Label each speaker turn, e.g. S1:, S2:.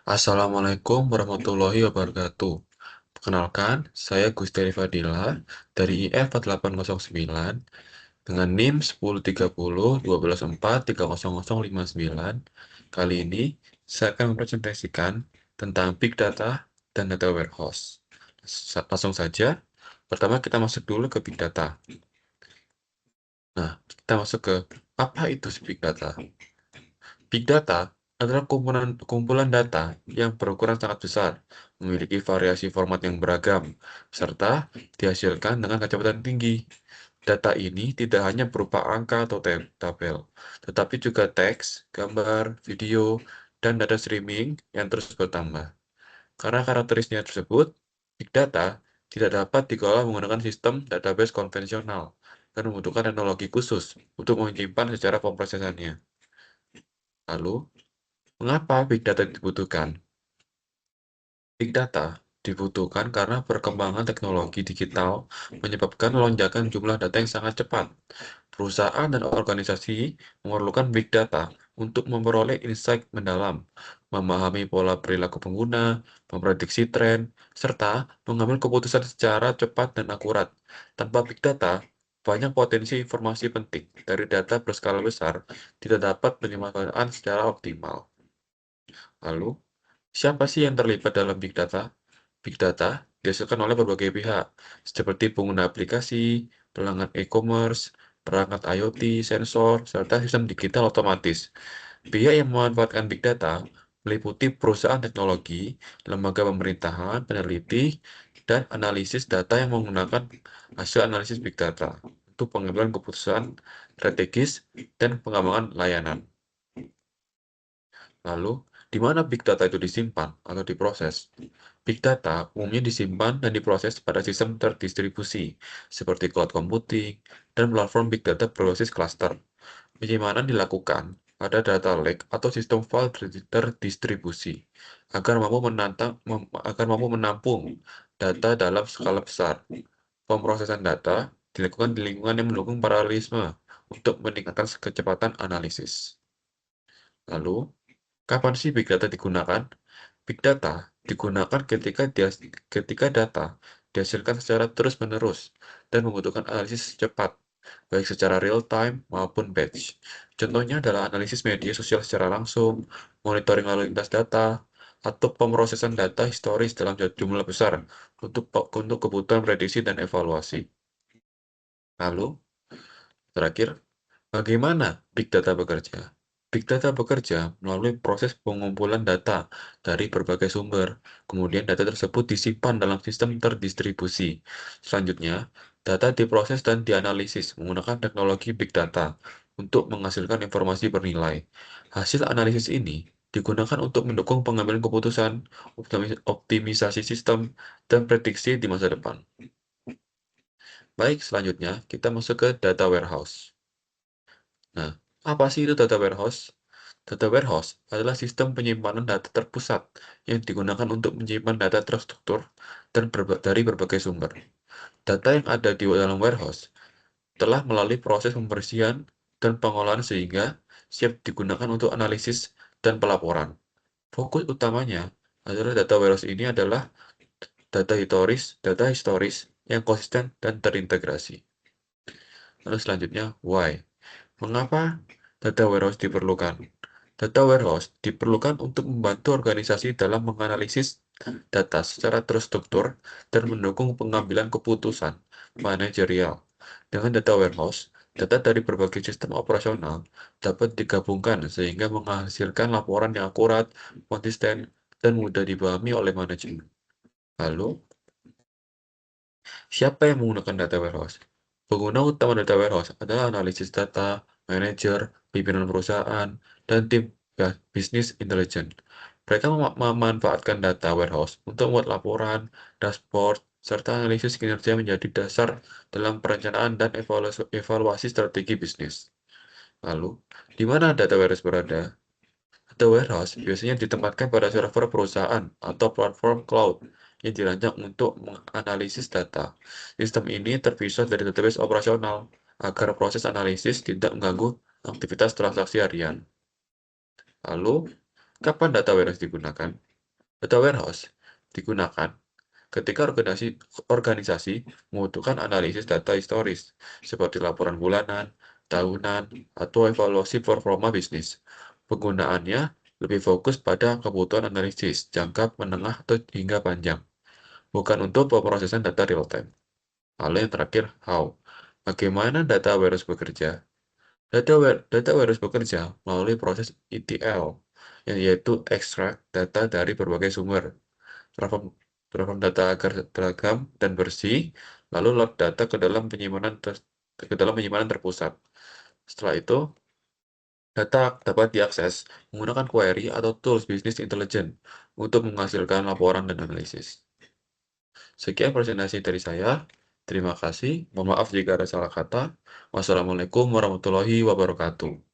S1: Assalamualaikum warahmatullahi wabarakatuh. Perkenalkan, saya Gusti Fadila dari IF 4809 dengan NIM 1030 12 4 30059. Kali ini, saya akan mempresentasikan tentang Big Data dan Data Warehouse. Langsung saja, pertama kita masuk dulu ke Big Data. Nah, kita masuk ke apa itu Big Data? Big data adalah kumpulan data yang berukuran sangat besar, memiliki variasi format yang beragam, serta dihasilkan dengan kecepatan tinggi. Data ini tidak hanya berupa angka atau tabel, tetapi juga teks, gambar, video, dan data streaming yang terus bertambah. Karena karakteristiknya tersebut, big data tidak dapat dikelola menggunakan sistem database konvensional dan membutuhkan teknologi khusus untuk menyimpan secara pemrosesannya. Lalu, mengapa big data dibutuhkan? Big data dibutuhkan karena perkembangan teknologi digital menyebabkan lonjakan jumlah data yang sangat cepat. Perusahaan dan organisasi memerlukan big data untuk memperoleh insight mendalam, memahami pola perilaku pengguna, memprediksi tren, serta mengambil keputusan secara cepat dan akurat. Tanpa big data, banyak potensi informasi penting dari data berskala besar tidak dapat dimanfaatkan secara optimal. Lalu, siapa sih yang terlibat dalam Big Data? Big Data dihasilkan oleh berbagai pihak, seperti pengguna aplikasi, pelanggan e-commerce, perangkat IoT, sensor, serta sistem digital otomatis. Pihak yang memanfaatkan Big Data meliputi perusahaan teknologi, lembaga pemerintahan, peneliti, dan analisis data yang menggunakan hasil analisis Big Data untuk pengambilan keputusan strategis dan pengembangan layanan. Lalu, di mana big data itu disimpan atau diproses? Big data umumnya disimpan dan diproses pada sistem terdistribusi, seperti cloud computing dan platform big data berbasis cluster. Penyimpanan dilakukan pada data lake atau sistem file terdistribusi, agar mampu menampung data dalam skala besar. Pemrosesan data dilakukan di lingkungan yang mendukung paralelisme untuk meningkatkan kecepatan analisis. Lalu, kapan sih big data digunakan? Big data digunakan ketika data dihasilkan secara terus-menerus dan membutuhkan analisis cepat, baik secara real-time maupun batch. Contohnya adalah analisis media sosial secara langsung, monitoring lalu lintas data, atau pemrosesan data historis dalam jumlah besar untuk kebutuhan prediksi dan evaluasi. Lalu, terakhir, bagaimana Big Data bekerja? Big Data bekerja melalui proses pengumpulan data dari berbagai sumber. Kemudian data tersebut disimpan dalam sistem terdistribusi. Selanjutnya, data diproses dan dianalisis menggunakan teknologi Big Data untuk menghasilkan informasi bernilai. Hasil analisis ini digunakan untuk mendukung pengambilan keputusan, optimisasi sistem, dan prediksi di masa depan. Baik, selanjutnya kita masuk ke data warehouse. Nah, apa sih itu data warehouse? Data warehouse adalah sistem penyimpanan data terpusat yang digunakan untuk menyimpan data terstruktur dan dari berbagai sumber. Data yang ada di dalam warehouse telah melalui proses pembersihan dan pengolahan sehingga siap digunakan untuk analisis dan pelaporan. Fokus utamanya adalah data warehouse ini adalah data historis yang konsisten dan terintegrasi. Lalu selanjutnya, why? Mengapa data warehouse diperlukan? Data warehouse diperlukan untuk membantu organisasi dalam menganalisis data secara terstruktur dan mendukung pengambilan keputusan manajerial. Dengan data warehouse, data dari berbagai sistem operasional dapat digabungkan sehingga menghasilkan laporan yang akurat, konsisten, dan mudah dipahami oleh manajemen. Lalu, siapa yang menggunakan data warehouse? Pengguna utama data warehouse adalah analisis data, manajer, pimpinan perusahaan, dan tim bisnis intelijen. Mereka memanfaatkan data warehouse untuk membuat laporan, dashboard, serta analisis kinerja menjadi dasar dalam perencanaan dan evaluasi strategi bisnis. Lalu, di mana data warehouse berada? Data warehouse biasanya ditempatkan pada server perusahaan atau platform cloud yang dirancang untuk menganalisis data. Sistem ini terpisah dari database operasional agar proses analisis tidak mengganggu aktivitas transaksi harian. Lalu, Kapan data warehouse digunakan? Data warehouse digunakan ketika organisasi membutuhkan analisis data historis, seperti laporan bulanan, tahunan, atau evaluasi performa bisnis. Penggunaannya lebih fokus pada kebutuhan analisis jangka menengah atau hingga panjang, bukan untuk pemrosesan data real time. Lalu yang terakhir, how. Bagaimana data warehouse bekerja? Data warehouse bekerja melalui proses ETL, yaitu ekstrak data dari berbagai sumber, transform transform data agar beragam dan bersih, lalu load data ke dalam penyimpanan terpusat. Setelah itu, data dapat diakses menggunakan query atau tools business intelligence untuk menghasilkan laporan dan analisis. Sekian presentasi dari saya. Terima kasih. Mohon maaf jika ada salah kata. Wassalamualaikum warahmatullahi wabarakatuh.